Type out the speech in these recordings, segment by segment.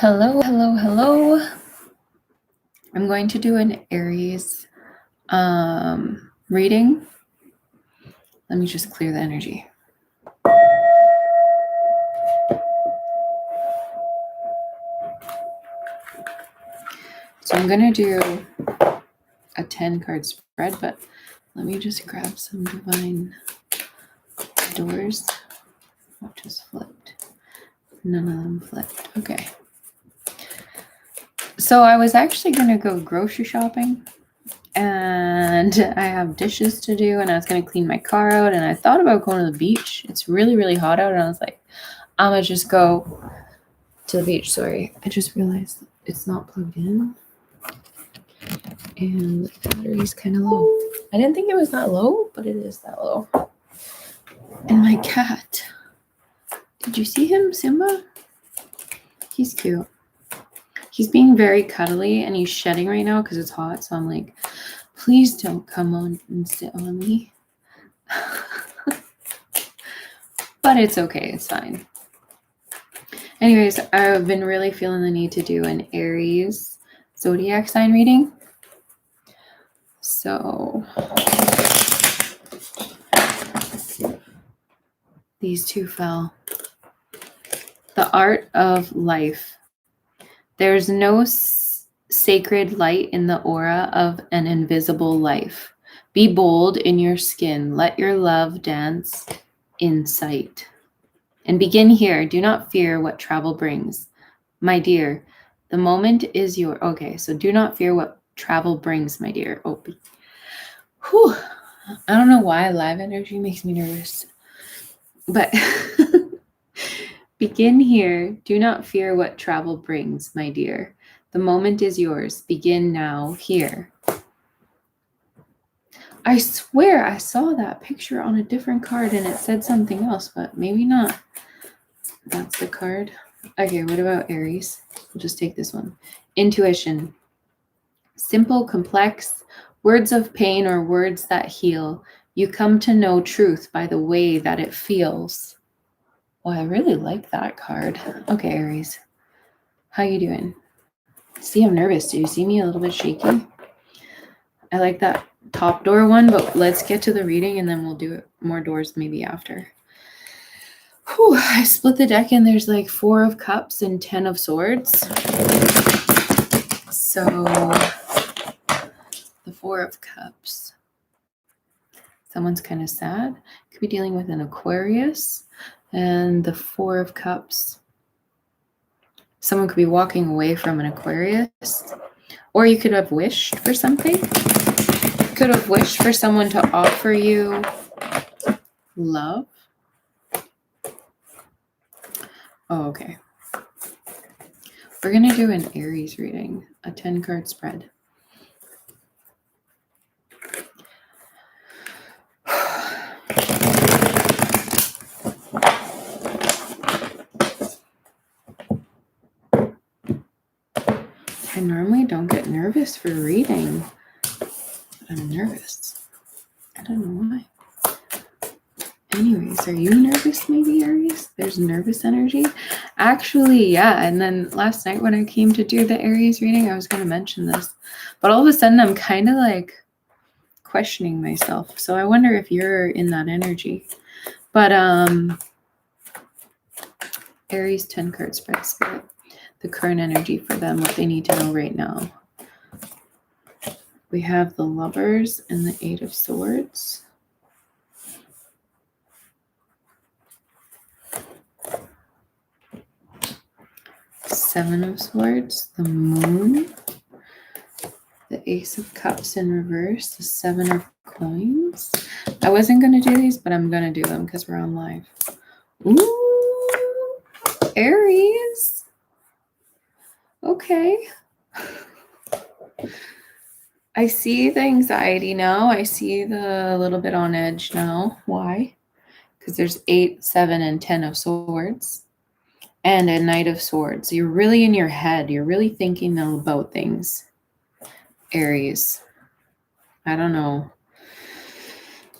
Hello, hello, hello. I'm going to do an Aries reading. Let me just clear the energy. So I'm going to do a 10 card spread, but let me just grab some divine doors. What just flipped? None of them flipped. Okay. So I was actually going to go grocery shopping, and I have dishes to do, and I was going to clean my car out, and I thought about going to the beach. It's really, really hot out, and I was like, I'm going to just go to the beach. Sorry, I just realized it's not plugged in, and the battery's kind of low. I didn't think it was that low, but it is that low. And my cat, did you see him, Simba? He's cute. He's being very cuddly, and he's shedding right now because it's hot. So I'm like, please don't come on and sit on me. But it's okay. It's fine. Anyways, I've been really feeling the need to do an Aries zodiac sign reading. So these two fell. The art of life. There's no sacred light in the aura of an invisible life. Be bold in your skin. Let your love dance in sight. And begin here. Do not fear what travel brings. My dear, the moment is your... Okay, so do not fear what travel brings, my dear. Oh, whew. I don't know why live energy makes me nervous. But begin here. Do not fear what travel brings, my dear. The moment is yours. Begin now, here. I swear I saw that picture on a different card and it said something else, but maybe not. That's the card. Okay, what about Aries? We'll just take this one. Intuition. Simple, complex, words of pain or words that heal. You come to know truth by the way that it feels. Well, I really like that card. Okay, Aries. How you doing? See, I'm nervous. Do you see me a little bit shaky? I like that top door one, but let's get to the reading and then we'll do more doors maybe after. Whew, I split the deck and there's like 4 of Cups and 10 of Swords. So the 4 of Cups. Someone's kind of sad. Could be dealing with an Aquarius. And the 4 of Cups. Someone could be walking away from an Aquarius. Or you could have wished for something. You could have wished for someone to offer you love. Oh, okay. We're going to do an Aries reading, a 10 card spread. I normally don't get nervous for reading, but I'm nervous. I don't know why. Anyways, are you nervous maybe, Aries? There's nervous energy. Actually, yeah. And then last night when I came to do the Aries reading, I was going to mention this. But all of a sudden, I'm kind of like questioning myself. So I wonder if you're in that energy. But Aries 10 card spread spirit. The current energy for them, what they need to know right now. We have the Lovers and the 8 of Swords. Seven of Swords, the Moon, the Ace of Cups in reverse, the 7 of Coins. I wasn't going to do these, but I'm going to do them because we're on live. Ooh, Aries. Okay. I see the anxiety now. I see the little bit on edge now. Why? Because there's 8, 7, and 10 of Swords. And a Knight of Swords. You're really in your head. You're really thinking about things. Aries. I don't know.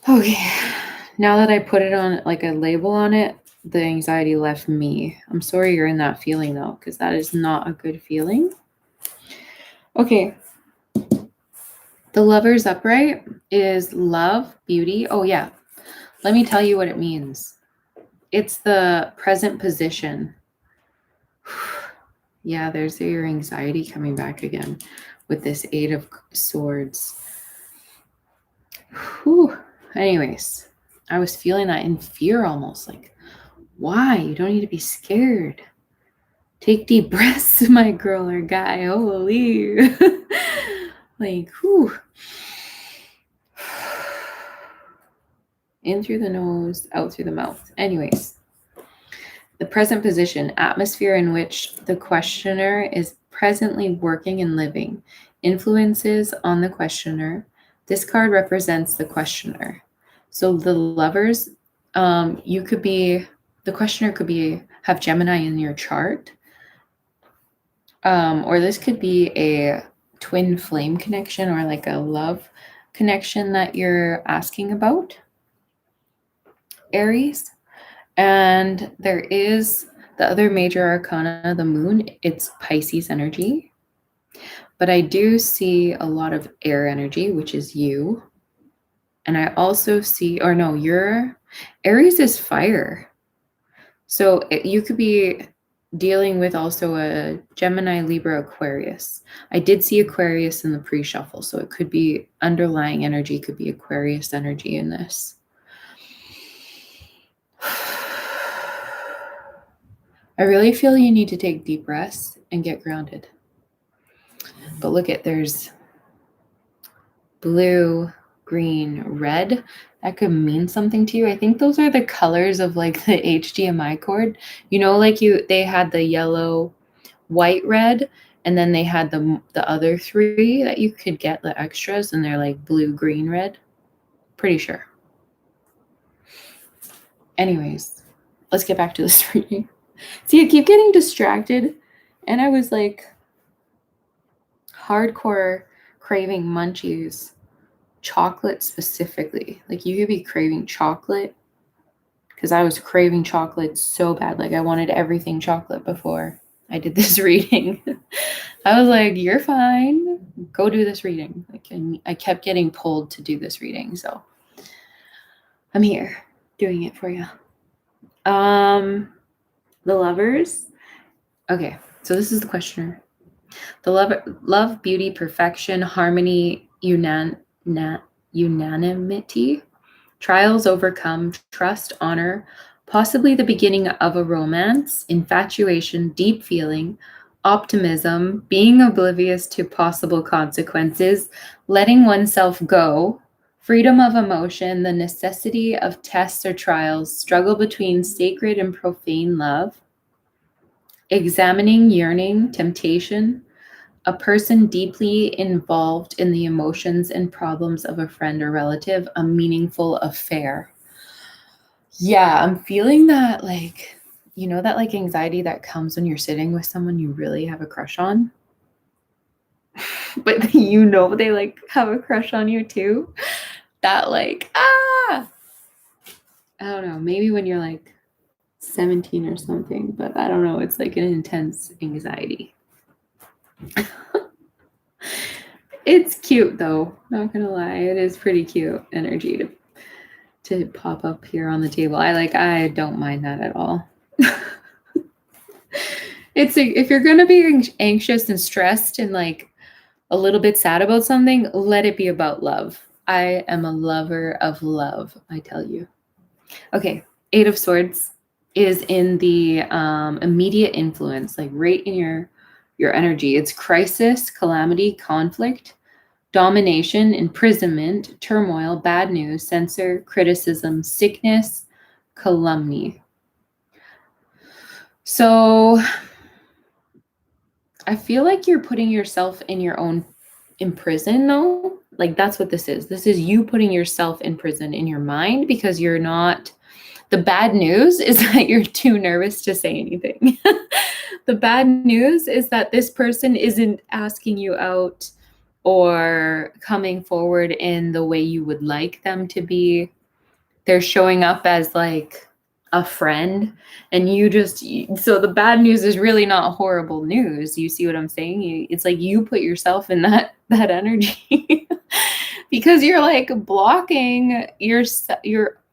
Okay. Now that I put it on like a label on it, the anxiety left me. I'm sorry you're in that feeling though, because that is not a good feeling. Okay. The Lover's upright is love, beauty. Oh yeah. Let me tell you what it means. It's the present position. Yeah, there's your anxiety coming back again with this 8 of Swords. Whew. Anyways, I was feeling that in fear almost. Like, why? You don't need to be scared. Take deep breaths, my girl or guy. Holy. Like, whew. In through the nose, out through the mouth. Anyways, the present position, atmosphere in which the questioner is presently working and living, influences on the questioner. This card represents the questioner. So the Lovers, you could be, the questioner could be, have Gemini in your chart. Or this could be a twin flame connection or like a love connection that you're asking about, Aries. And there is the other major arcana, the moon. It's Pisces energy. But I do see a lot of air energy, which is you. And I also see, or no, your Aries is fire. So you could be dealing with also a Gemini, Libra, Aquarius. I did see Aquarius in the pre-shuffle, so it could be underlying energy, could be Aquarius energy in this. I really feel you need to take deep breaths and get grounded. But look at, there's blue, green, red. That could mean something to you. I think those are the colors of like the HDMI cord. You know, like they had the yellow, white, red, and then they had the other 3 that you could get, the extras, and they're like blue, green, red. Pretty sure. Anyways, let's get back to this reading. See, I keep getting distracted, and I was like hardcore craving munchies, chocolate specifically. Like you could be craving chocolate, because I was craving chocolate so bad. Like I wanted everything chocolate before I did this reading. I was like, you're fine. Go do this reading. Like, I kept getting pulled to do this reading. So I'm here doing it for you. The Lovers. Okay, so this is the questioner. The love, beauty, perfection, harmony, unanimity, trials overcome, trust, honor, possibly the beginning of a romance, infatuation, deep feeling, optimism, being oblivious to possible consequences, letting oneself go, freedom of emotion, the necessity of tests or trials, struggle between sacred and profane love, examining, yearning, temptation, a person deeply involved in the emotions and problems of a friend or relative, a meaningful affair. Yeah, I'm feeling that, like, you know, that like anxiety that comes when you're sitting with someone you really have a crush on, but you know they like have a crush on you too. That like, I don't know, maybe when you're like 17 or something, but I don't know, it's like an intense anxiety. It's cute though, not gonna lie, it is pretty cute energy to pop up here on the table. I don't mind that at all. It's like, if you're gonna be anxious and stressed and like a little bit sad about something, let it be about love. I am a lover of love, I tell you. Okay, 8 of Swords is in the immediate influence, like right in your energy. It's crisis, calamity, conflict, domination, imprisonment, turmoil, bad news, censor, criticism, sickness, calumny. So I feel like you're putting yourself in prison though. Like that's what this is. This is you putting yourself in prison in your mind because you're not. The bad news is that you're too nervous to say anything. The bad news is that this person isn't asking you out or coming forward in the way you would like them to be. They're showing up as like, a friend, and you just, so the bad news is really not horrible news. You see what I'm saying? It's like you put yourself in that energy because you're like blocking your,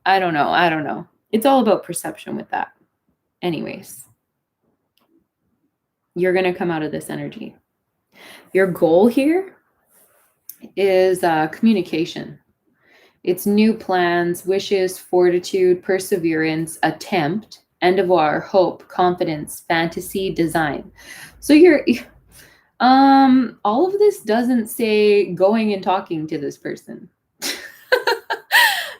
I don't know. It's all about perception with that. Anyways, you're going to come out of this energy. Your goal here is communication. It's new plans, wishes, fortitude, perseverance, attempt, endeavor, hope, confidence, fantasy, design. So you're all of this doesn't say going and talking to this person.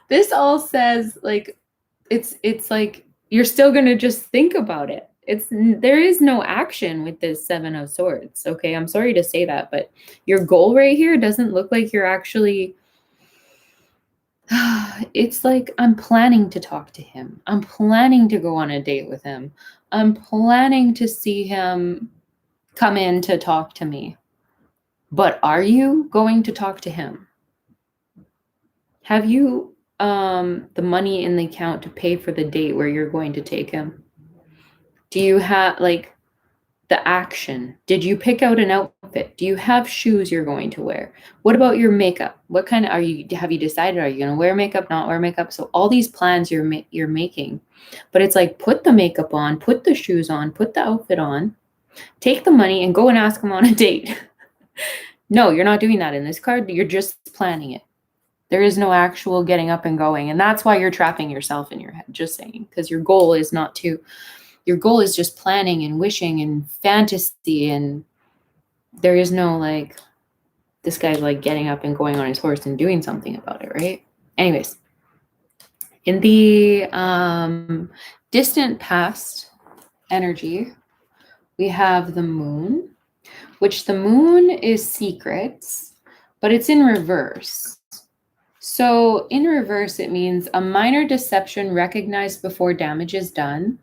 This all says like it's like you're still going to just think about it. There is no action with this 7 of Swords. Okay, I'm sorry to say that, but your goal right here doesn't look like you're actually it's like, I'm planning to talk to him. I'm planning to go on a date with him. I'm planning to see him come in to talk to me. But are you going to talk to him? Have you the money in the account to pay for the date where you're going to take him? Do you have like the action? Did you pick out an outfit? Do you have shoes you're going to wear? What about your makeup? What kind of have you decided, are you going to wear makeup, not wear makeup? So all these plans you're making, but it's like, put the makeup on, put the shoes on, put the outfit on, take the money and go and ask him on a date. No, you're not doing that in this card. You're just planning it. There is no actual getting up and going. And that's why you're trapping yourself in your head, just saying, because your goal is not to, your goal is just planning and wishing and fantasy, and there is no like, this guy's like getting up and going on his horse and doing something about it, right? Anyways, in the distant past energy, we have the moon, which the moon is secrets, but it's in reverse. So in reverse, it means a minor deception recognized before damage is done,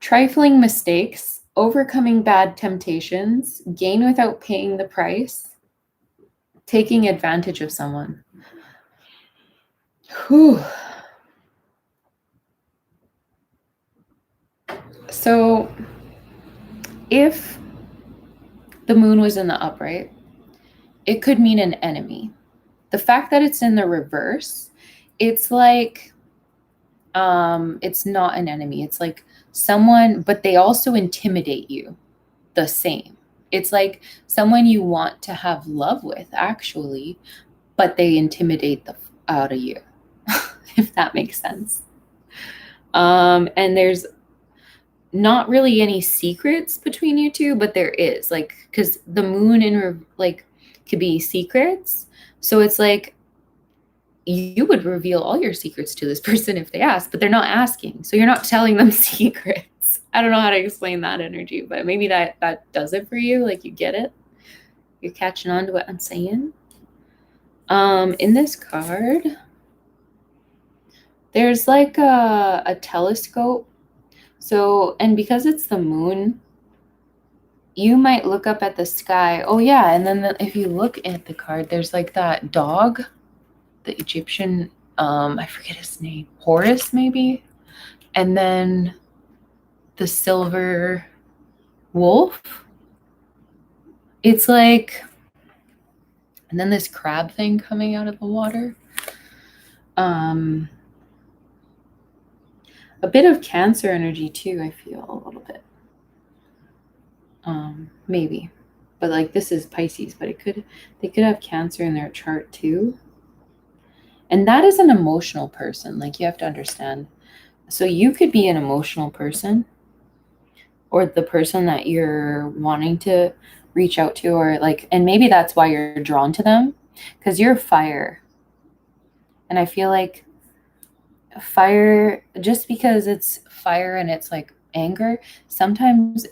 trifling mistakes, overcoming bad temptations, gain without paying the price, taking advantage of someone. Whew. So if the moon was in the upright, it could mean an enemy. The fact that it's in the reverse, it's like, it's not an enemy. It's like someone, but they also intimidate you the same. It's like someone you want to have love with, actually, but they intimidate the out of you, if that makes sense. And there's not really any secrets between you two, but there is, like, because the moon in like could be secrets. So it's like you would reveal all your secrets to this person if they ask, but they're not asking. So you're not telling them secrets. I don't know how to explain that energy, but maybe that does it for you. Like, you get it. You're catching on to what I'm saying. In this card, there's like a telescope. So, and because it's the moon, you might look up at the sky. Oh yeah, and then if you look at the card, there's like that dog, the Egyptian, I forget his name, Horus maybe, and then the silver wolf. It's like, and then this crab thing coming out of the water. A bit of Cancer energy too, I feel a little bit. Maybe, but like this is Pisces, but they could have Cancer in their chart too. And that is an emotional person. Like, you have to understand. So you could be an emotional person, or the person that you're wanting to reach out to, or like, and maybe that's why you're drawn to them, because you're fire. And I feel like fire, just because it's fire and it's like anger, sometimes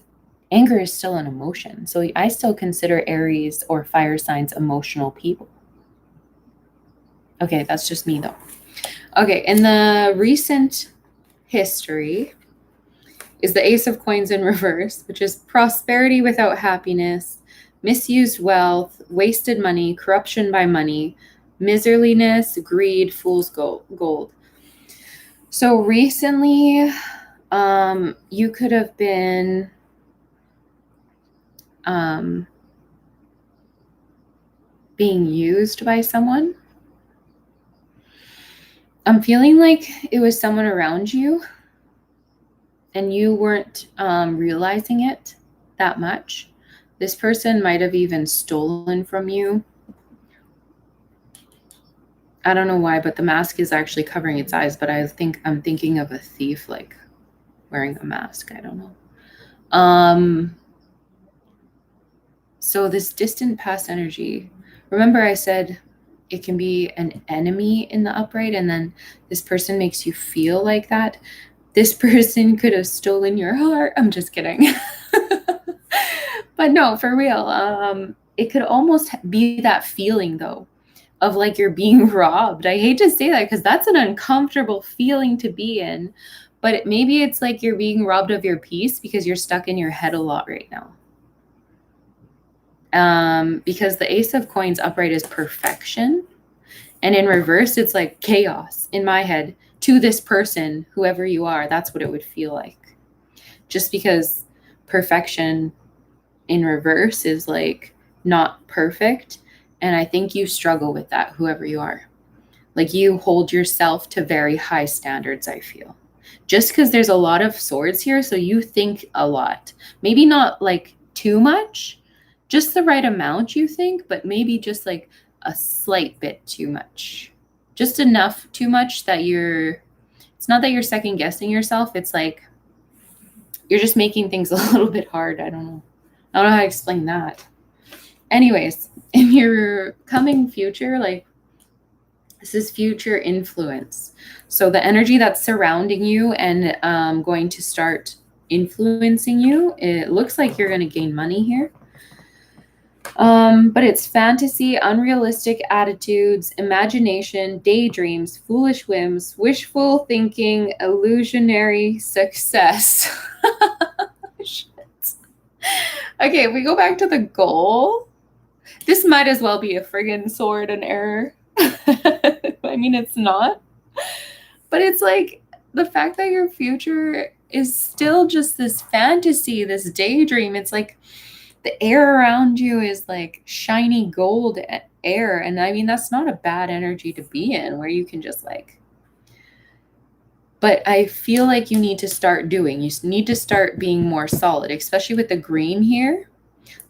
anger is still an emotion. So I still consider Aries or fire signs emotional people. Okay, that's just me though. Okay, in the recent history is the Ace of Coins in reverse, which is prosperity without happiness, misused wealth, wasted money, corruption by money, miserliness, greed, fool's gold. So recently, you could have been being used by someone. I'm feeling like it was someone around you and you weren't realizing it that much. This person might have even stolen from you. I don't know why, but the mask is actually covering its eyes, but I think I'm thinking of a thief like wearing a mask. I don't know. So this distant past energy, remember I said it can be an enemy in the upright, and then this person makes you feel like that. This person could have stolen your heart. I'm just kidding. But no, for real. It could almost be that feeling though of like you're being robbed. I hate to say that because that's an uncomfortable feeling to be in, but maybe it's like you're being robbed of your peace because you're stuck in your head a lot right now. Because the Ace of Coins upright is perfection, and in reverse it's like chaos in my head to this person, whoever you are. That's what it would feel like, just because perfection in reverse is like not perfect, and I think you struggle with that, whoever you are. Like you hold yourself to very high standards, I feel, just because there's a lot of swords here, so you think a lot, maybe not like too much, just the right amount, you think, but maybe just like a slight bit too much, just enough too much that it's not that you're second guessing yourself, it's like you're just making things a little bit hard. I don't know how to explain that. Anyways, in your coming future, like this is future influence. So the energy that's surrounding you and going to start influencing you, it looks like you're going to gain money here. But it's fantasy, unrealistic attitudes, imagination, daydreams, foolish whims, wishful thinking, illusionary success. Shit. Okay, if we go back to the goal, this might as well be a friggin' sword and error. I mean, it's not. But it's like the fact that your future is still just this fantasy, this daydream. It's like the air around you is like shiny gold air. And I mean, that's not a bad energy to be in, where you can just like, but I feel like you need to start doing, you need to start being more solid, especially with the green here.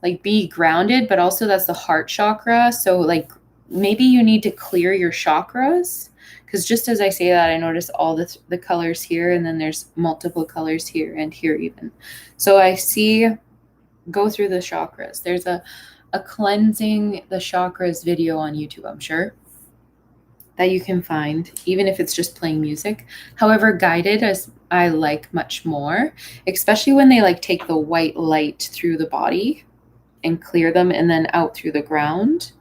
Like be grounded, but also that's the heart chakra. So like maybe you need to clear your chakras, because just as I say that, I notice all the colors here, and then there's multiple colors here and here even. So I see, go through the chakras. There's a cleansing the chakras video on YouTube, I'm sure, that you can find, even if it's just playing music. However, guided as I like much more, especially when they like take the white light through the body and clear them and then out through the ground.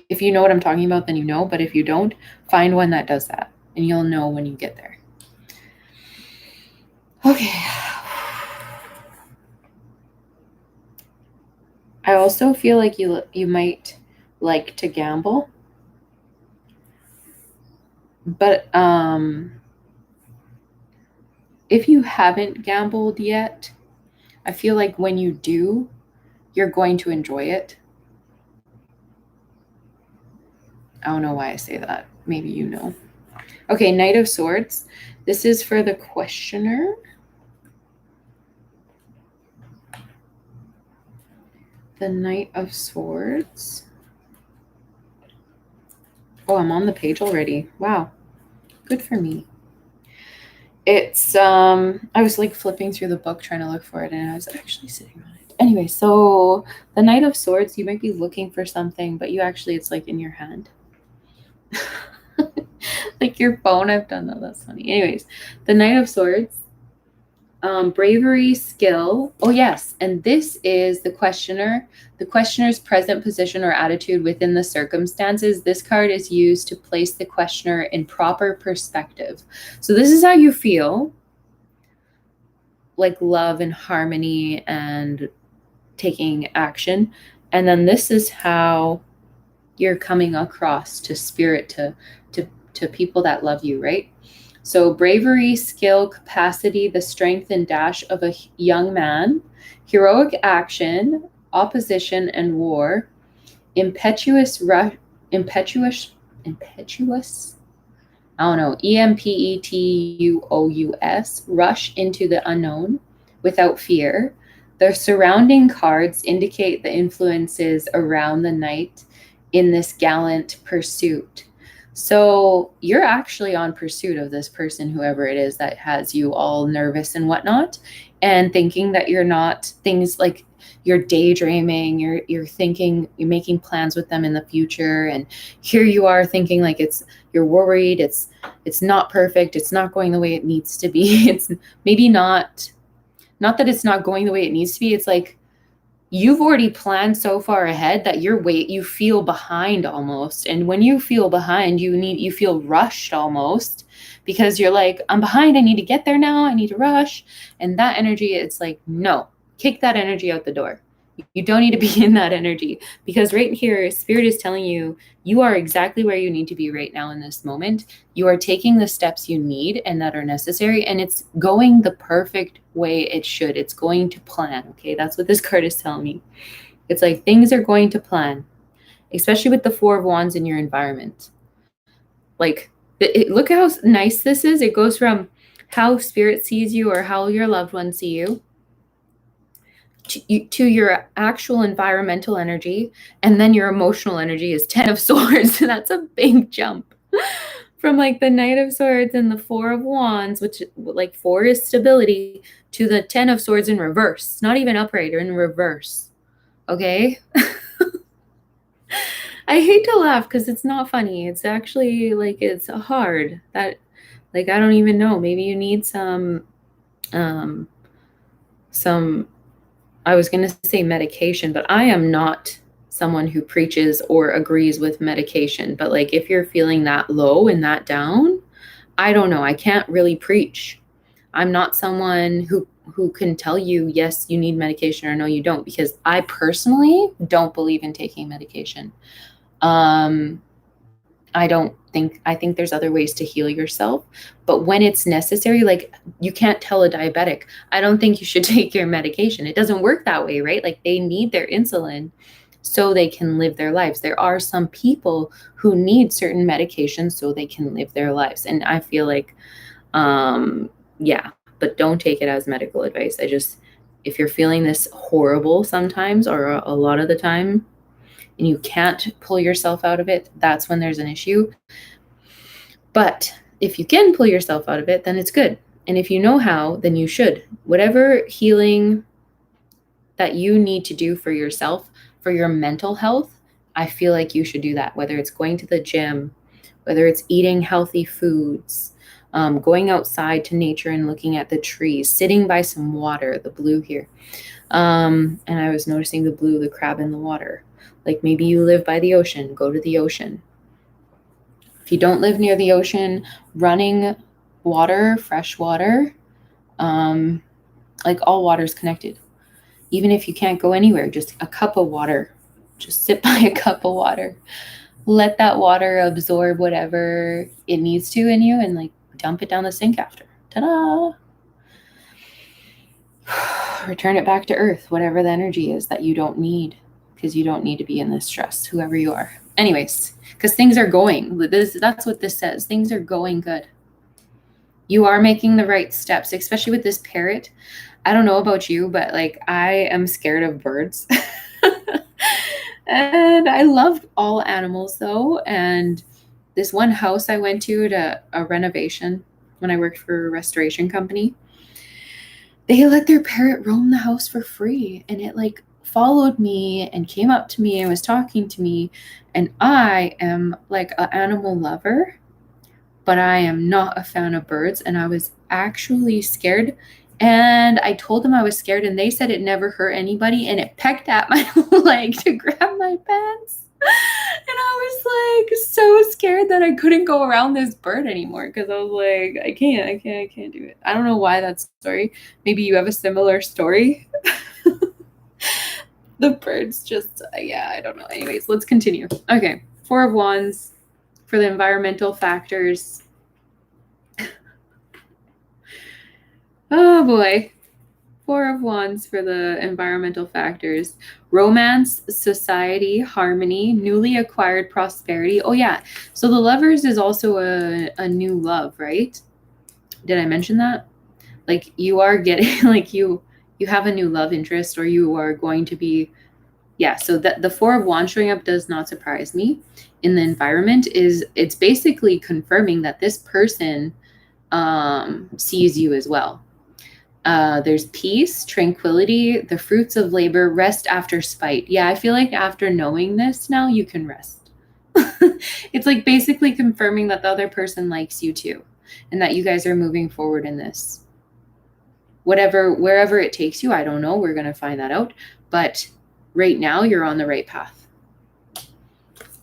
If you know what I'm talking about, then you know, but if you don't, find one that does that and you'll know when you get there. Okay. I also feel like you might like to gamble, but if you haven't gambled yet, I feel like when you do, you're going to enjoy it. I don't know why I say that. Maybe you know. Okay, Knight of Swords. This is for the questioner. The Knight of Swords. Oh, I'm on the page already. Wow. Good for me. It's, I was like flipping through the book trying to look for it, and I was actually sitting on it. Anyway, so the Knight of Swords, you might be looking for something, but you actually, it's like in your hand. Like your phone. I've done that. That's funny. Anyways, the Knight of Swords. Bravery, skill. Oh, yes. And this is the questioner. The questioner's present position or attitude within the circumstances. This card is used to place the questioner in proper perspective. So this is how you feel, like love and harmony and taking action. And then this is how you're coming across to spirit, to people that love you, right? So bravery, skill, capacity, the strength and dash of a young man, heroic action, opposition and war, impetuous, impetuous, I don't know, EMPETUOUS, rush into the unknown without fear. The surrounding cards indicate the influences around the knight in this gallant pursuit. So you're actually on pursuit of this person, whoever it is that has you all nervous and whatnot, and thinking that you're not, things like you're daydreaming, you're thinking, you're making plans with them in the future, and here you are thinking like you're worried, it's not perfect, it's not going the way it needs to be. It's maybe not that it's not going the way it needs to be. It's like you've already planned so far ahead that you feel behind almost. And when you feel behind, you feel rushed almost, because you're like, I'm behind, I need to get there now, I need to rush. And that energy, it's like, no, kick that energy out the door. You don't need to be in that energy, because right here, Spirit is telling you, you are exactly where you need to be right now in this moment. You are taking the steps you need and that are necessary, and it's going the perfect way it should. It's going to plan, okay? That's what this card is telling me. It's like things are going to plan, especially with the Four of Wands in your environment. Like, look how nice this is. It goes from how Spirit sees you or how your loved ones see you, to your actual environmental energy, and then your emotional energy is 10 of Swords. That's a big jump from like the Knight of Swords and the Four of Wands, which like 4 is stability, to the 10 of Swords in reverse, not even upright, or in reverse. Okay. I hate to laugh because it's not funny. It's actually like, it's hard. That, like, I don't even know, maybe you need some I was going to say medication, but I am not someone who preaches or agrees with medication. But like, if you're feeling that low and that down, I don't know. I can't really preach. I'm not someone who can tell you, yes, you need medication, or no, you don't, because I personally don't believe in taking medication. I think there's other ways to heal yourself, but when it's necessary, like, you can't tell a diabetic, I don't think you should take your medication. It doesn't work that way, right? Like, they need their insulin so they can live their lives. There are some people who need certain medications so they can live their lives. And I feel like, yeah, but don't take it as medical advice. If you're feeling this horrible sometimes, or a lot of the time, and you can't pull yourself out of it, that's when there's an issue. But if you can pull yourself out of it, then it's good. And if you know how, then you should. Whatever healing that you need to do for yourself, for your mental health, I feel like you should do that, whether it's going to the gym, whether it's eating healthy foods, going outside to nature and looking at the trees, sitting by some water, the blue here. And I was noticing the blue, the crab in the water. Like, maybe you live by the ocean, go to the ocean. If you don't live near the ocean, running water, fresh water, like, all water is connected. Even if you can't go anywhere, just a cup of water, just sit by a cup of water. Let that water absorb whatever it needs to in you, and like, dump it down the sink after. Ta-da! Return it back to earth, whatever the energy is that you don't need, because you don't need to be in this stress, whoever you are. Anyways, because things are going, that's what this says. Things are going good. You are making the right steps, especially with this parrot. I don't know about you, but like, I am scared of birds. And I love all animals though. And this one house I went to a renovation when I worked for a restoration company, they let their parrot roam the house for free. And it like followed me and came up to me and was talking to me. And I am like an animal lover, but I am not a fan of birds. And I was actually scared. And I told them I was scared, and they said it never hurt anybody, and it pecked at my leg to grab my pants. And I was like so scared that I couldn't go around this bird anymore, because I was like, I can't do it. I don't know why that story. Maybe you have a similar story. The birds just, yeah, I don't know. Anyways, let's continue. Okay, Four of Wands for the environmental factors. Oh boy. Four of Wands for the environmental factors. Romance, society, harmony, newly acquired prosperity. Oh yeah. So the Lovers is also a new love, right? Did I mention that? Like you are getting like you have a new love interest, or you are going to be, yeah. So that the Four of Wands showing up does not surprise me in the environment. Is it's basically confirming that this person sees you as well. There's peace, tranquility, the fruits of labor, rest after spite. Yeah, I feel like after knowing this now, you can rest. It's like basically confirming that the other person likes you too, and that you guys are moving forward in this. Whatever, wherever it takes you, I don't know. We're going to find that out. But right now, you're on the right path.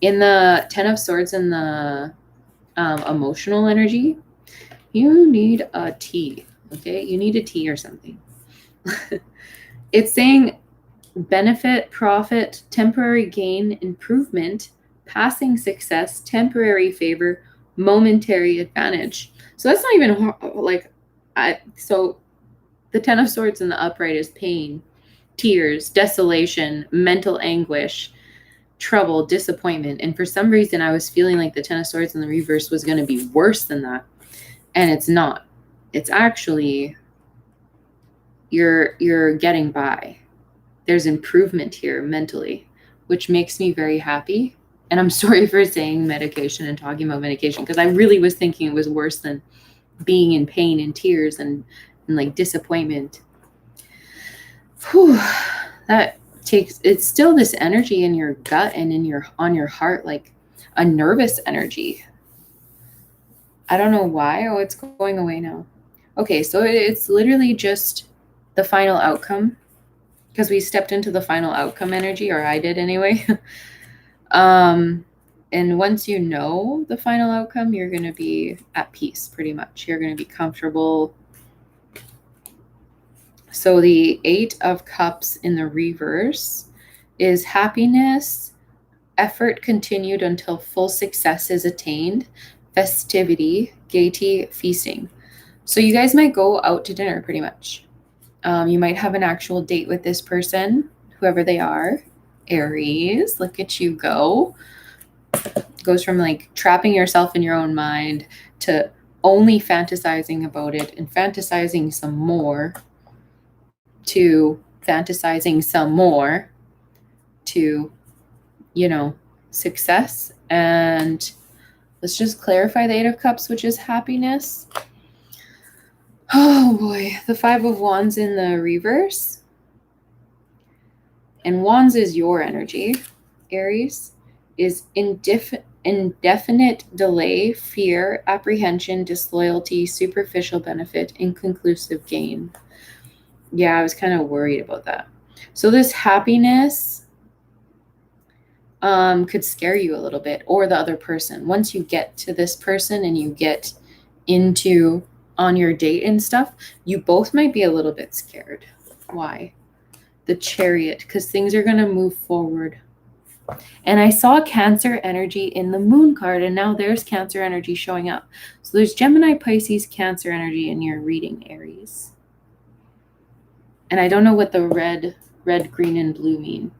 In the Ten of Swords and the emotional energy, you need a tea. Okay, you need a tea or something. It's saying benefit, profit, temporary gain, improvement, passing success, temporary favor, momentary advantage. So that's not even like, so the Ten of Swords in the upright is pain, tears, desolation, mental anguish, trouble, disappointment. And for some reason, I was feeling like the Ten of Swords in the reverse was going to be worse than that. And it's not. It's actually, you're getting by. There's improvement here mentally, which makes me very happy. And I'm sorry for saying medication and talking about medication, because I really was thinking it was worse than being in pain and tears and like disappointment. Whew, that takes, it's still this energy in your gut and in your, on your heart, like a nervous energy. I don't know why. Oh, it's going away now. Okay, so it's literally just the final outcome, because we stepped into the final outcome energy, or I did anyway. And once you know the final outcome, you're going to be at peace pretty much. You're going to be comfortable. So the Eight of Cups in the reverse is happiness, effort continued until full success is attained, festivity, gaiety, feasting. So you guys might go out to dinner pretty much. You might have an actual date with this person, whoever they are. Aries, look at you go. Goes from like trapping yourself in your own mind to only fantasizing about it and fantasizing some more, to fantasizing some more, to, you know, success. And let's just clarify the Eight of Cups, which is happiness. Oh boy, the Five of Wands in the reverse. And Wands is your energy. Aries is indefinite delay, fear, apprehension, disloyalty, superficial benefit, inconclusive gain. Yeah, I was kind of worried about that. So this happiness could scare you a little bit, or the other person. Once you get to this person and you get into on your date and stuff, you both might be a little bit scared. Why? The Chariot, because things are going to move forward. And I saw Cancer energy in the Moon card, and now there's Cancer energy showing up. So there's Gemini, Pisces, Cancer energy in your reading, Aries. And I don't know what the red, green, and blue mean,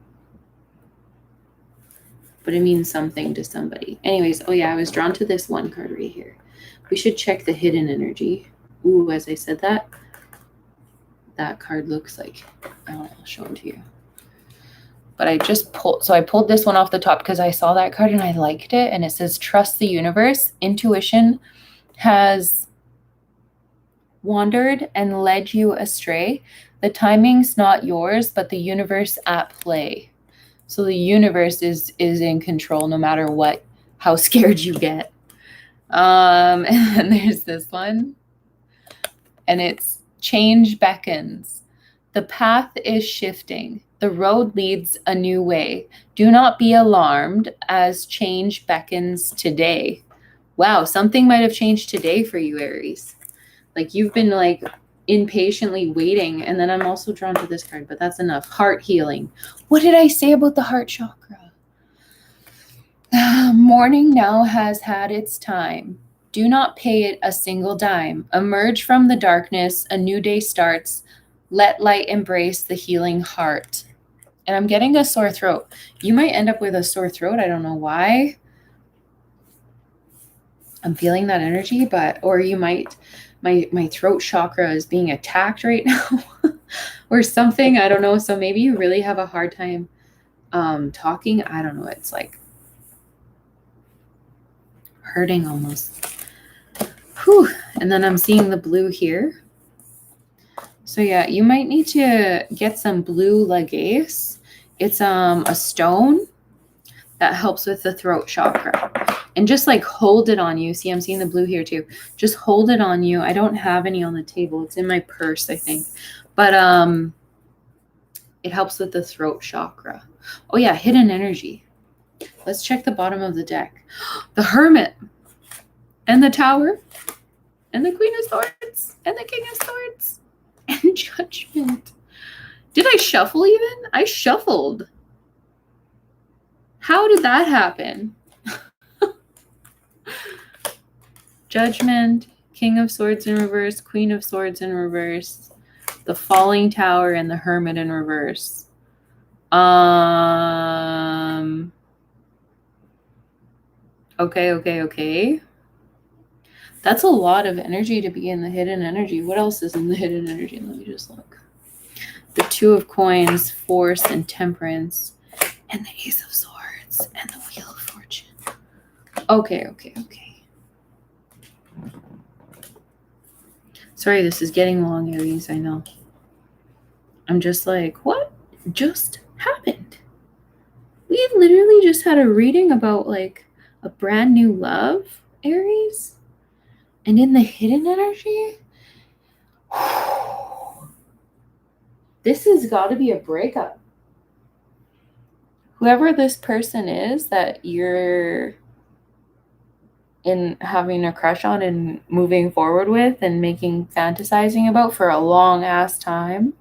but it means something to somebody. Anyways, oh yeah, I was drawn to this one card right here. We should check the hidden energy. Ooh, as I said that, that card looks like, I'll show it to you. But I just pulled, so I pulled this one off the top because I saw that card and I liked it. And it says, trust the universe. Intuition has wandered and led you astray. The timing's not yours, but the universe at play. So the universe is in control no matter what, how scared you get. And then there's this one. And it's change beckons. The path is shifting. The road leads a new way. Do not be alarmed as change beckons today. Wow, something might have changed today for you, Aries. Like you've been like impatiently waiting. And then I'm also drawn to this card, but that's enough. Heart healing. What did I say about the heart chakra? Morning now has had its time. Do not pay it a single dime. Emerge from the darkness. A new day starts. Let light embrace the healing heart. And I'm getting a sore throat. You might end up with a sore throat. I don't know why. I'm feeling that energy, or you might, my throat chakra is being attacked right now or something. I don't know. So maybe you really have a hard time talking. I don't know. It's like hurting almost. Whew. And then I'm seeing the blue here. So yeah, you might need to get some blue lagace. It's a stone that helps with the throat chakra. And just like hold it on you. See, I'm seeing the blue here too. Just hold it on you. I don't have any on the table. It's in my purse, I think. But it helps with the throat chakra. Oh yeah, hidden energy. Let's check the bottom of the deck. The Hermit and the Tower and the Queen of Swords and the King of Swords and Judgment. Did I shuffle even? I shuffled. How did that happen? Judgment, King of Swords in reverse, Queen of Swords in reverse, the Falling Tower, and the Hermit in reverse. Okay. That's a lot of energy to be in the hidden energy. What else is in the hidden energy? Let me just look. The Two of Coins, Force, and Temperance, and the Ace of Swords, and the Wheel of Fortune. Okay. Sorry, this is getting long, Aries, I know. I'm just like, what just happened? We literally just had a reading about like a brand new love, Aries. And in the hidden energy, this has got to be a breakup. Whoever this person is that you're in having a crush on and moving forward with and fantasizing about for a long ass time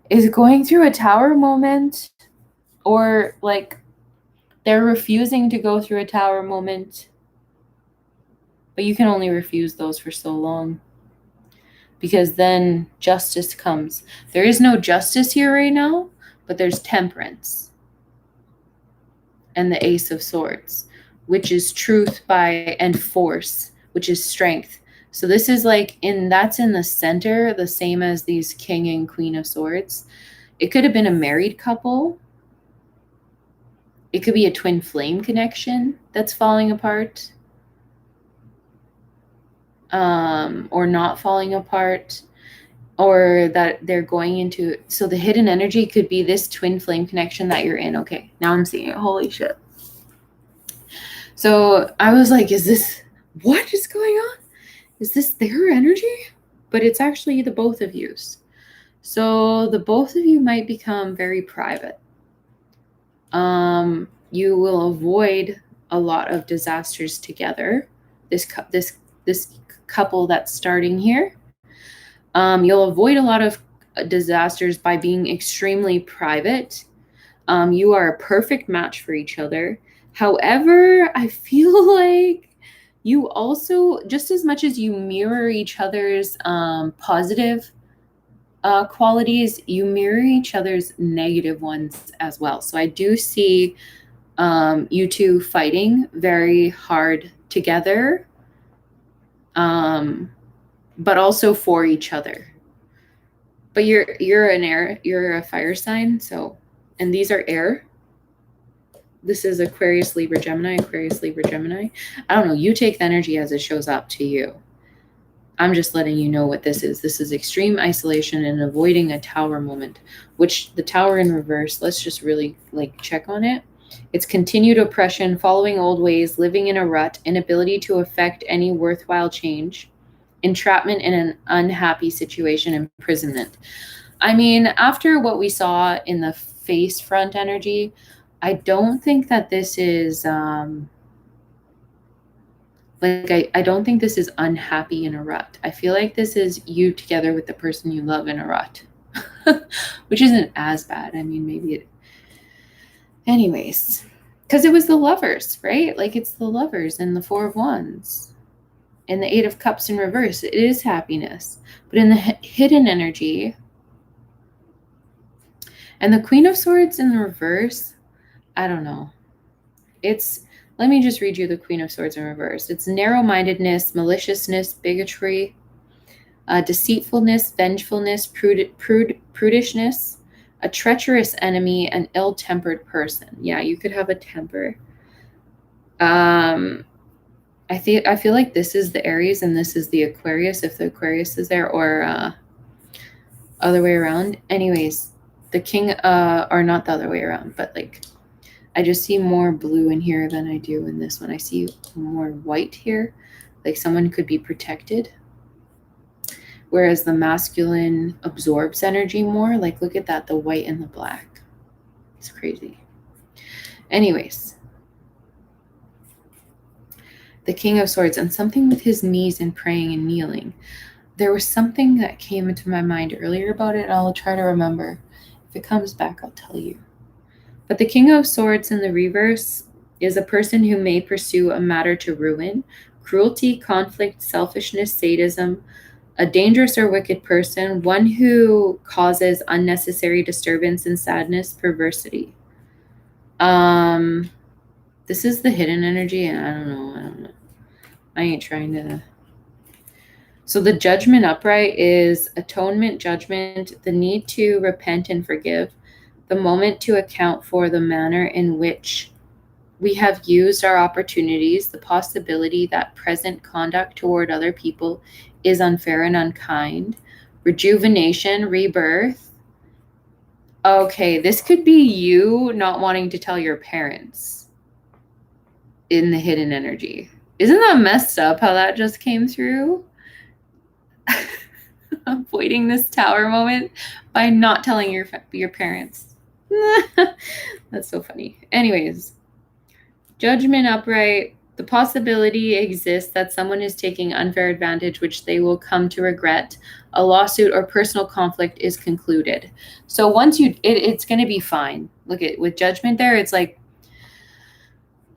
is going through a tower moment, or like they're refusing to go through a tower moment, but you can only refuse those for so long because then justice comes. There is no justice here right now, but there's temperance and the Ace of Swords, which is truth and force, which is strength. So this is like that's in the center, the same as these King and Queen of Swords. It could have been a married couple. It could be a twin flame connection that's falling apart, or not falling apart, or that they're going into. So the hidden energy could be this twin flame connection that you're in. Okay, now I'm seeing it. Holy shit. So I was like, what is going on? Is this their energy? But it's actually the both of you's. So the both of you might become very private. You will avoid a lot of disasters together. This couple that's starting here. You'll avoid a lot of disasters by being extremely private. You are a perfect match for each other. However, I feel like you also, just as much as you mirror each other's positive qualities, you mirror each other's negative ones as well. So I do see you two fighting very hard together, but also for each other. But you're an air, you're a fire sign, so, and these are air. This is Aquarius, Libra, Gemini, Aquarius, Libra, Gemini. I don't know. You take the energy as it shows up to you. I'm just letting you know what this is. This is extreme isolation and avoiding a tower moment, which the tower in reverse, let's just really like check on it. It's continued oppression, following old ways, living in a rut, inability to affect any worthwhile change, entrapment in an unhappy situation, imprisonment. I mean, after what we saw in the face front energy, I don't think that this is I don't think this is unhappy in a rut. I feel like this is you together with the person you love in a rut, which isn't as bad. I mean, maybe it. Anyways, Because it was the Lovers, right? Like it's the Lovers and the Four of Wands and the Eight of Cups in reverse. It is happiness. But in the hidden energy and the Queen of Swords in the reverse, I don't know. Let me just read you the Queen of Swords in reverse. It's narrow-mindedness, maliciousness, bigotry, deceitfulness, vengefulness, prudishness, a treacherous enemy, an ill-tempered person. Yeah, you could have a temper. I feel like this is the Aries and this is the Aquarius, if the Aquarius is there, or other way around. Anyways, the King, or not the other way around, but like I just see more blue in here than I do in this one. I see more white here, like someone could be protected. Whereas the masculine absorbs energy more. Like, look at that, the white and the black. It's crazy. Anyways, the King of Swords and something with his knees and praying and kneeling. There was something that came into my mind earlier about it, and I'll try to remember. If it comes back, I'll tell you. But the King of Swords in the reverse is a person who may pursue a matter to ruin, cruelty, conflict, selfishness, sadism, a dangerous or wicked person, one who causes unnecessary disturbance and sadness, perversity. This is the hidden energy, and I don't know. I ain't trying to. So the Judgment upright is atonement, judgment, the need to repent and forgive, the moment to account for the manner in which we have used our opportunities, the possibility that present conduct toward other people is unfair and unkind, rejuvenation, rebirth. Okay, this could be you not wanting to tell your parents in the hidden energy. Isn't that messed up how that just came through? Avoiding this tower moment by not telling your parents. That's so funny. Anyways, Judgment upright, the possibility exists that someone is taking unfair advantage, which they will come to regret. A lawsuit or personal conflict is concluded. So once it's going to be fine. Look at with Judgment there, it's like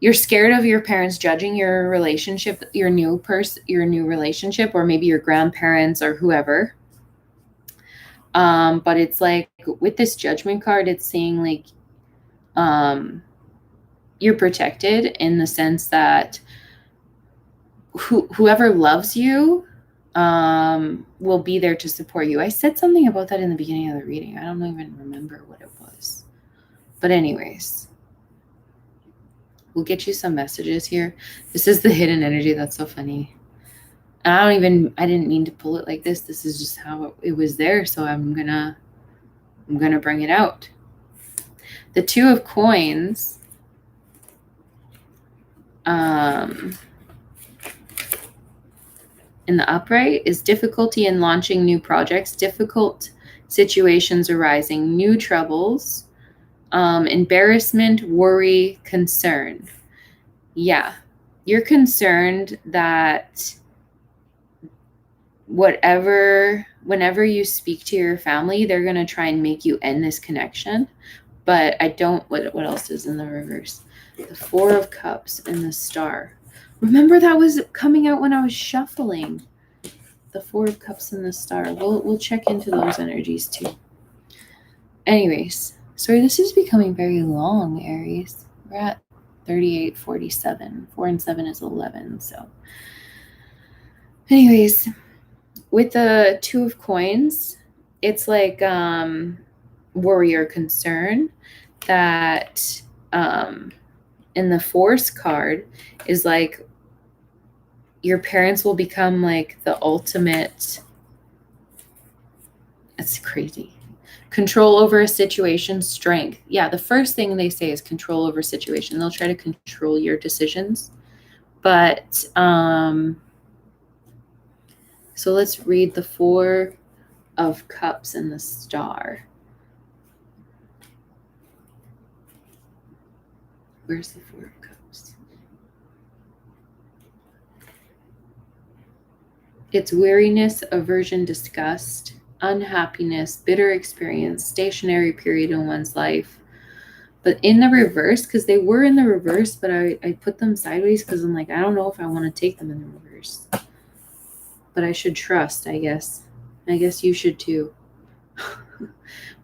you're scared of your parents judging your relationship, your new relationship, or maybe your grandparents or whoever. But it's like with this Judgment card, it's saying like, you're protected in the sense that whoever loves you will be there to support you. I said something about that in the beginning of the reading. I don't even remember what it was. But anyways, we'll get you some messages here. This is the hidden energy. That's so funny. And I didn't mean to pull it like this. This is just how it was there. So I'm gonna bring it out. The Two of Coins. In the upright is difficulty in launching new projects, difficult situations arising, new troubles, embarrassment, worry, concern. Yeah, you're concerned that whenever you speak to your family, they're going to try and make you end this connection. But I don't, what else is in the reverse? The Four of Cups and the Star. Remember that was coming out when I was shuffling. The Four of Cups and the Star. We'll check into those energies too. Anyways, sorry, this is becoming very long, Aries. We're at 38:47. 4 and 7 is 11. So anyways, with the Two of Coins, it's like worry or concern that in the Force card is like your parents will become like the ultimate, that's crazy, control over a situation, strength. Yeah, the first thing they say is control over situation. They'll try to control your decisions. But so let's read the Four of Cups and the Star. Where's the Four of Cups? It's weariness, aversion, disgust, unhappiness, bitter experience, stationary period in one's life, But in the reverse, because they were in the reverse, but I put them sideways because I'm like, I don't know if I want to take them in the reverse. But I should trust, I guess. I guess you should too.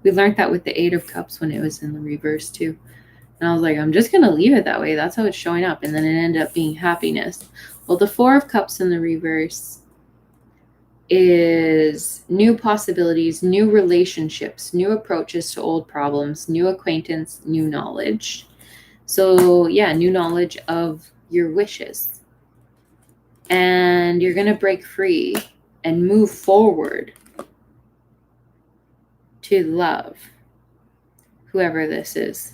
We learned that with the 8 of Cups when it was in the reverse too. And I was like, I'm just going to leave it that way. That's how it's showing up. And then it ended up being happiness. Well, the 4 of Cups in the reverse is new possibilities, new relationships, new approaches to old problems, new acquaintance, new knowledge. So yeah, new knowledge of your wishes. And you're going to break free and move forward to love whoever this is.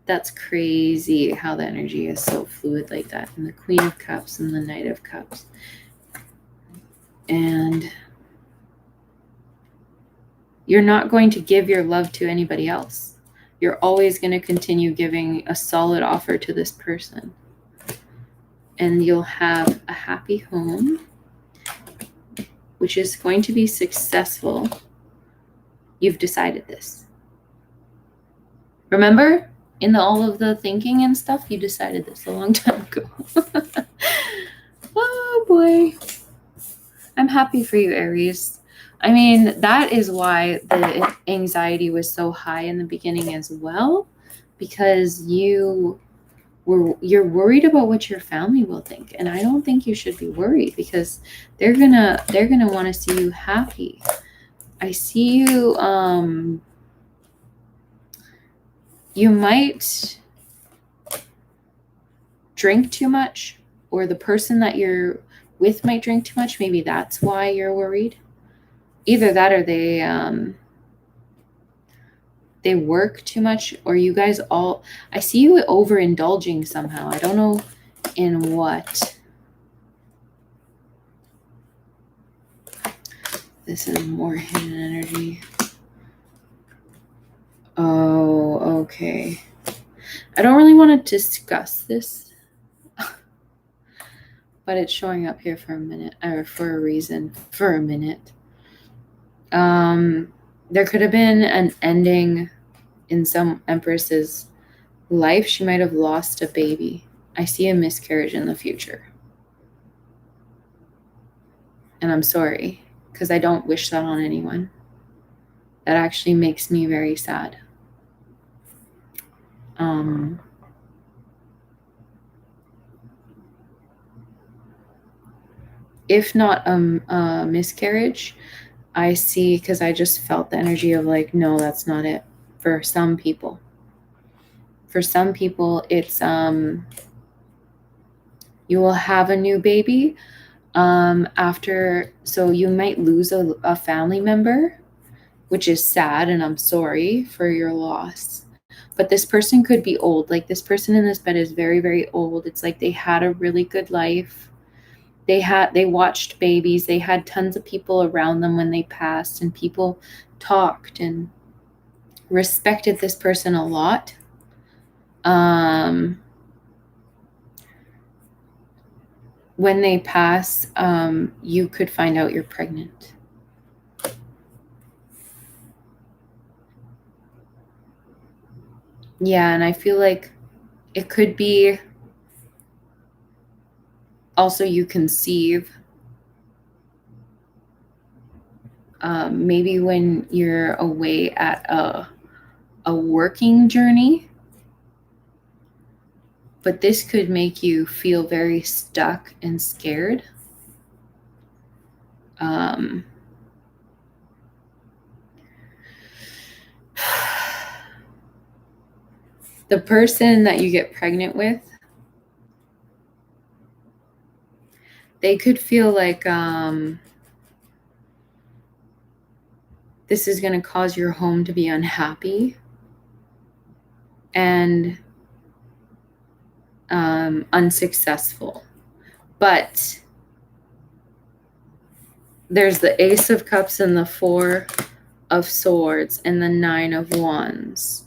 That's crazy how the energy is so fluid like that. And the Queen of Cups and the Knight of Cups. And you're not going to give your love to anybody else. You're always going to continue giving a solid offer to this person. And you'll have a happy home, which is going to be successful. You've decided this. Remember, in all of the thinking and stuff, you decided this a long time ago. Oh boy. I'm happy for you, Aries. I mean, that is why the anxiety was so high in the beginning as well, because you're worried about what your family will think, and I don't think you should be worried because they're gonna want to see you happy. I see you. You might drink too much, or the person that you're with might drink too much. Maybe that's why you're worried. Either that, or they work too much, or you guys all, I see you overindulging somehow. I don't know in what. This is more hidden energy. Oh, okay. I don't really want to discuss this, but it's showing up here for a minute, or for a reason, for a minute. There could have been an ending in some Empress's life. She might have lost a baby. I see a miscarriage in the future. And I'm sorry, because I don't wish that on anyone. That actually makes me very sad. If not a miscarriage, I see, because I just felt the energy of like, no, that's not it. For some people. For some people, it's you will have a new baby after, so you might lose a family member, which is sad, and I'm sorry for your loss. But this person could be old. Like, this person in this bed is very, very old. It's like they had a really good life. They watched babies. They had tons of people around them when they passed, and people talked and respected this person a lot. When they pass, you could find out you're pregnant. Yeah, and I feel like it could be also you conceive. Maybe when you're away at a working journey. But this could make you feel very stuck and scared. The person that you get pregnant with, they could feel like this is going to cause your home to be unhappy and unsuccessful. But there's the Ace of Cups and the 4 of Swords and the 9 of Wands.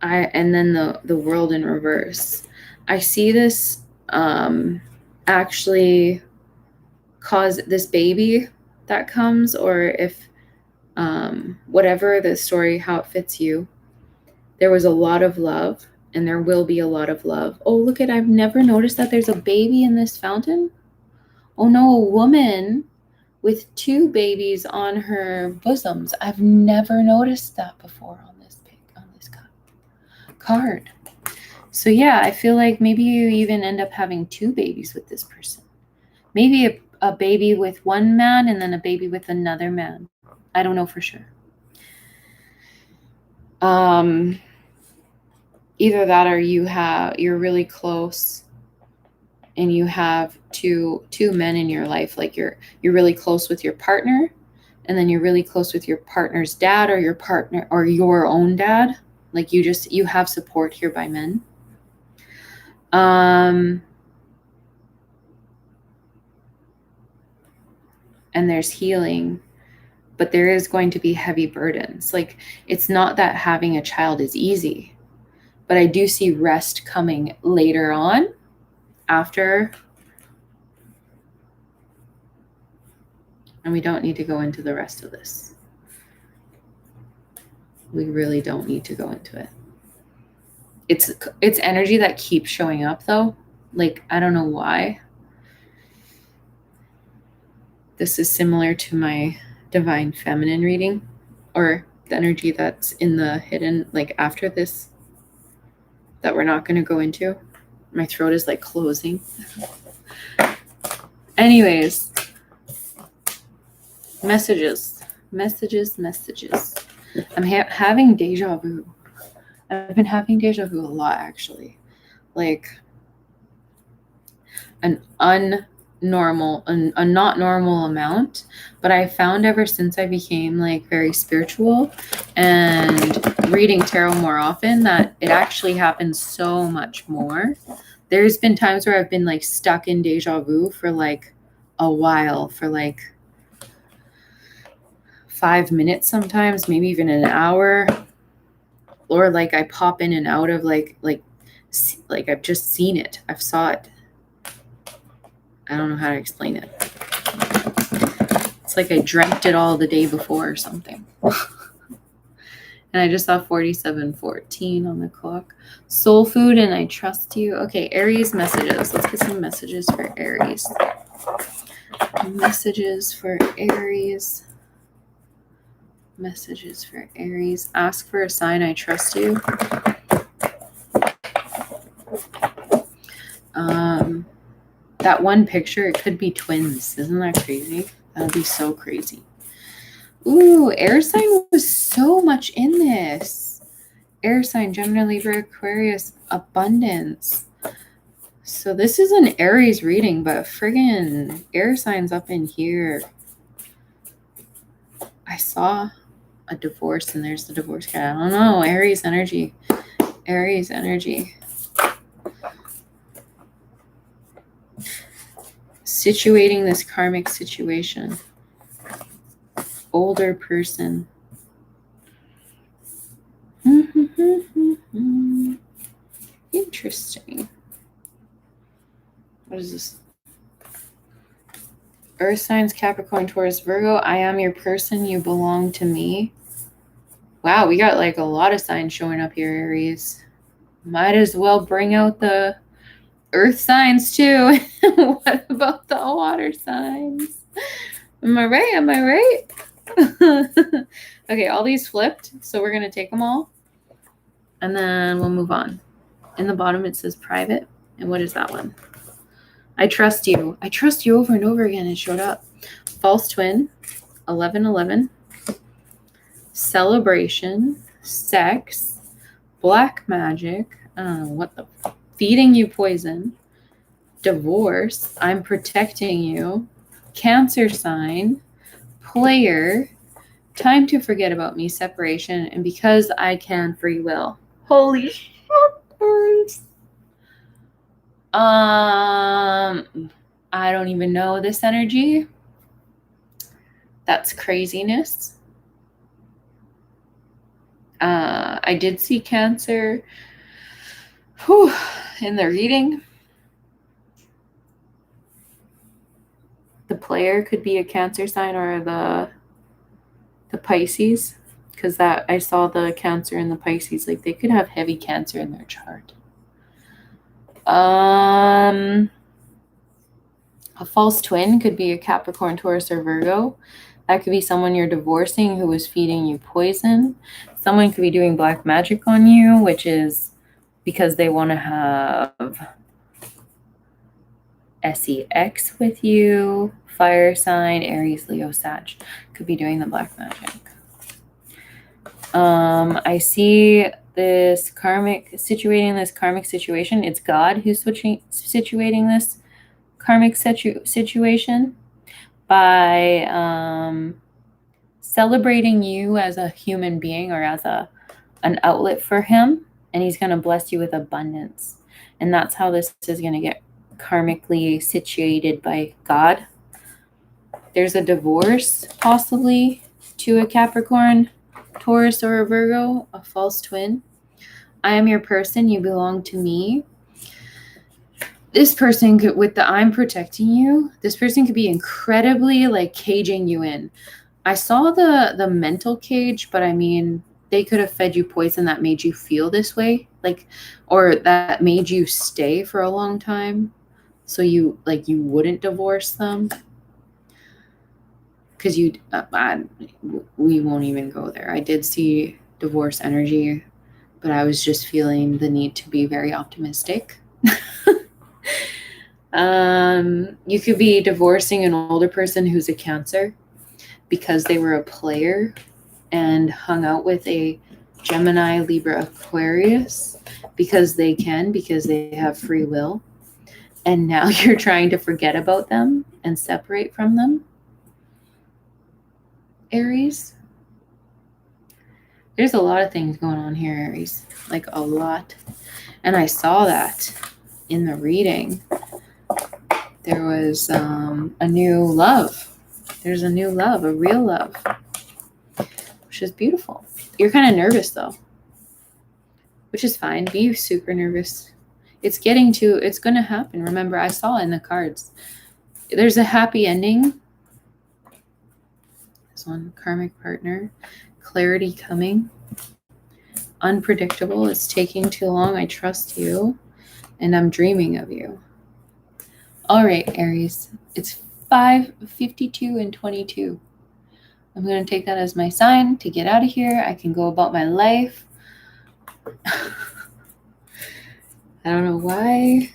And then the World in reverse. I see this actually cause this baby that comes, or if whatever the story, how it fits you, there was a lot of love, and there will be a lot of love. Oh, look at, I've never noticed that there's a baby in this fountain. Oh no, a woman with 2 babies on her bosoms. I've never noticed that before on this card. So yeah, I feel like maybe you even end up having 2 babies with this person. Maybe a baby with one man and then a baby with another man. I don't know for sure. Either that or you're really close and you have two men in your life. Like you're really close with your partner, and then you're really close with your partner's dad or your partner or your own dad. Like you have support here by men. And there's healing, but there is going to be heavy burdens. Like it's not that having a child is easy, but I do see rest coming later on after. And we don't need to go into the rest of this. We really don't need to go into it. It's energy that keeps showing up though. Like, I don't know why. This is similar to my divine feminine reading, or the energy that's in the hidden, like after this, that we're not going to go into. My throat is like closing. Anyways, messages. I'm having deja vu. I've been having deja vu a lot, actually. Like a not normal amount, but I found ever since I became like very spiritual and reading tarot more often that it actually happens so much more. There's been times where I've been like stuck in deja vu for like a while, for like 5 minutes sometimes, maybe even an hour, or like I pop in and out of like I've just seen it, I've saw it. I don't know how to explain it. It's like I dreamt it all the day before or something. And I just saw 47:14 on the clock. Soul food and I trust you. Okay, Aries messages. Let's get some messages for Aries. Messages for Aries. Messages for Aries. Ask for a sign I trust you. That one picture, it could be twins. Isn't that crazy? That would be so crazy. Ooh, air sign was so much in this. Air sign, Gemini, Libra, Aquarius, abundance. So this is an Aries reading, but friggin' air signs up in here. I saw a divorce and there's the divorce card. I don't know. Aries energy. Aries energy. Situating this karmic situation. Older person. Interesting. What is this? Earth signs, Capricorn, Taurus, Virgo. I am your person. You belong to me. Wow, we got like a lot of signs showing up here, Aries. Might as well bring out the earth signs too. What about the water signs? Am I right? Am I right? Okay, all these flipped, so we're going to take them all. And then we'll move on. In the bottom it says private. And what is that one? I trust you. I trust you over and over again. It showed up. False twin. 1111. Celebration. Sex. Black magic. What the? Feeding you poison. Divorce. I'm protecting you. Cancer sign. Player. Time to forget about me. Separation. And because I can, free will. Holy shit. I don't even know this energy. That's craziness. I did see Cancer in the reading. The player could be a Cancer sign or the Pisces because that I saw the Cancer and the Pisces. Like they could have heavy Cancer in their chart. A false twin could be a Capricorn, Taurus, or Virgo. That could be someone you're divorcing who was feeding you poison. Someone could be doing black magic on you, which is because they want to have SEX with you. Fire sign, Aries, Leo, Sag could be doing the black magic. I see this karmic situation. It's God who's situating this karmic situation by celebrating you as a human being or as an outlet for him, and he's going to bless you with abundance. And that's how this is going to get karmically situated by God. There's a divorce possibly to a Capricorn, Taurus, or a Virgo, a false twin. I am your person, you belong to me. This person could, with the I'm protecting you, this person could be incredibly like caging you in. I saw the mental cage, but I mean, they could have fed you poison that made you feel this way, like, or that made you stay for a long time. So you wouldn't divorce them. Because we won't even go there. I did see divorce energy, but I was just feeling the need to be very optimistic. You could be divorcing an older person who's a Cancer because they were a player and hung out with a Gemini, Libra, Aquarius because they have free will. And now you're trying to forget about them and separate from them. Aries. There's a lot of things going on here, Aries. Like a lot. And I saw that in the reading. There was a new love. There's a new love, a real love. Which is beautiful. You're kind of nervous though. Which is fine. Be super nervous. It's going to happen. Remember, I saw in the cards. There's a happy ending. On karmic partner, clarity coming, unpredictable, it's taking too long, I trust you, and I'm dreaming of you. All right, Aries, it's 5:52 and 22. I'm going to take that as my sign to get out of here. I can go about my life. I don't know why.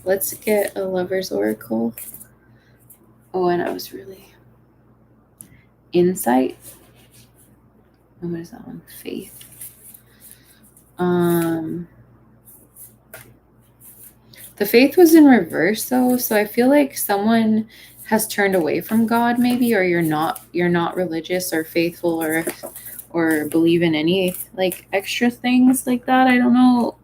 Let's get a lover's oracle. Oh, and I was really insight. And what is that one? Faith. The faith was in reverse though, so I feel like someone has turned away from God maybe, or you're not religious or faithful or believe in any like extra things like that. I don't know.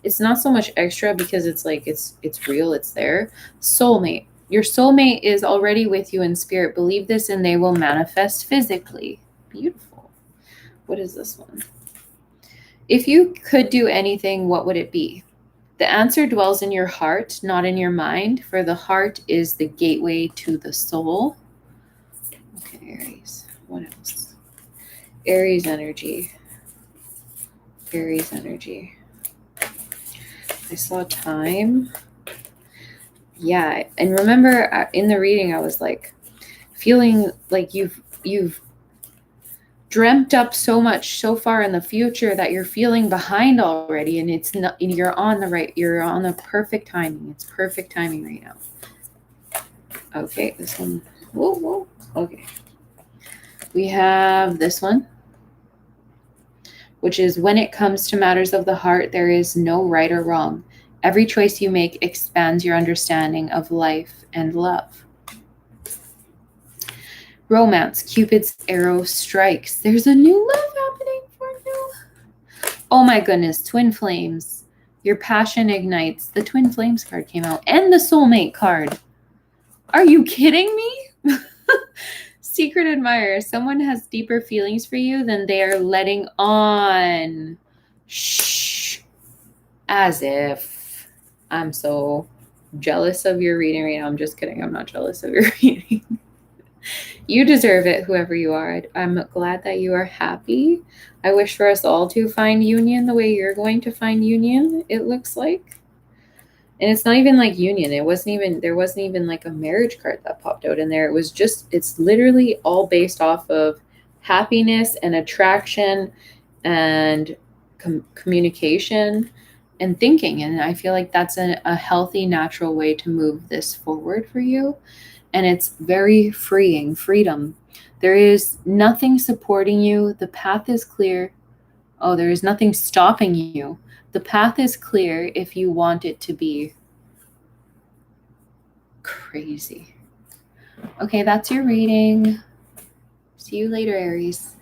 It's not so much extra because it's like it's real, it's there. Soulmate. Your soulmate is already with you in spirit. Believe this and they will manifest physically. Beautiful. What is this one? If you could do anything, what would it be? The answer dwells in your heart, not in your mind, for the heart is the gateway to the soul. Okay, Aries. What else? Aries energy. Aries energy. I saw time. Yeah, and remember in the reading I was like feeling like you've dreamt up so much so far in the future that you're feeling behind already, and it's not, you're on the perfect timing. It's perfect timing right now. Okay, this one. Whoa. Okay. We have this one, which is when it comes to matters of the heart, there is no right or wrong. Every choice you make expands your understanding of life and love. Romance, Cupid's arrow strikes. There's a new love happening for you. Oh my goodness, twin flames. Your passion ignites. The twin flames card came out and the soulmate card. Are you kidding me? Secret admirer. Someone has deeper feelings for you than they are letting on. Shh. As if. I'm so jealous of your reading right now. I'm just kidding. I'm not jealous of your reading. You deserve it, whoever you are. I'm glad that you are happy. I wish for us all to find union the way you're going to find union, it looks like. And it's not even like union. There wasn't even like a marriage card that popped out in there. It was just, it's literally all based off of happiness and attraction and communication and thinking. And I feel like that's a healthy, natural way to move this forward for you. And it's very freeing, freedom. There is nothing supporting you. The path is clear. Oh, there is nothing stopping you. The path is clear if you want it to be. Crazy. Okay, that's your reading. See you later, Aries.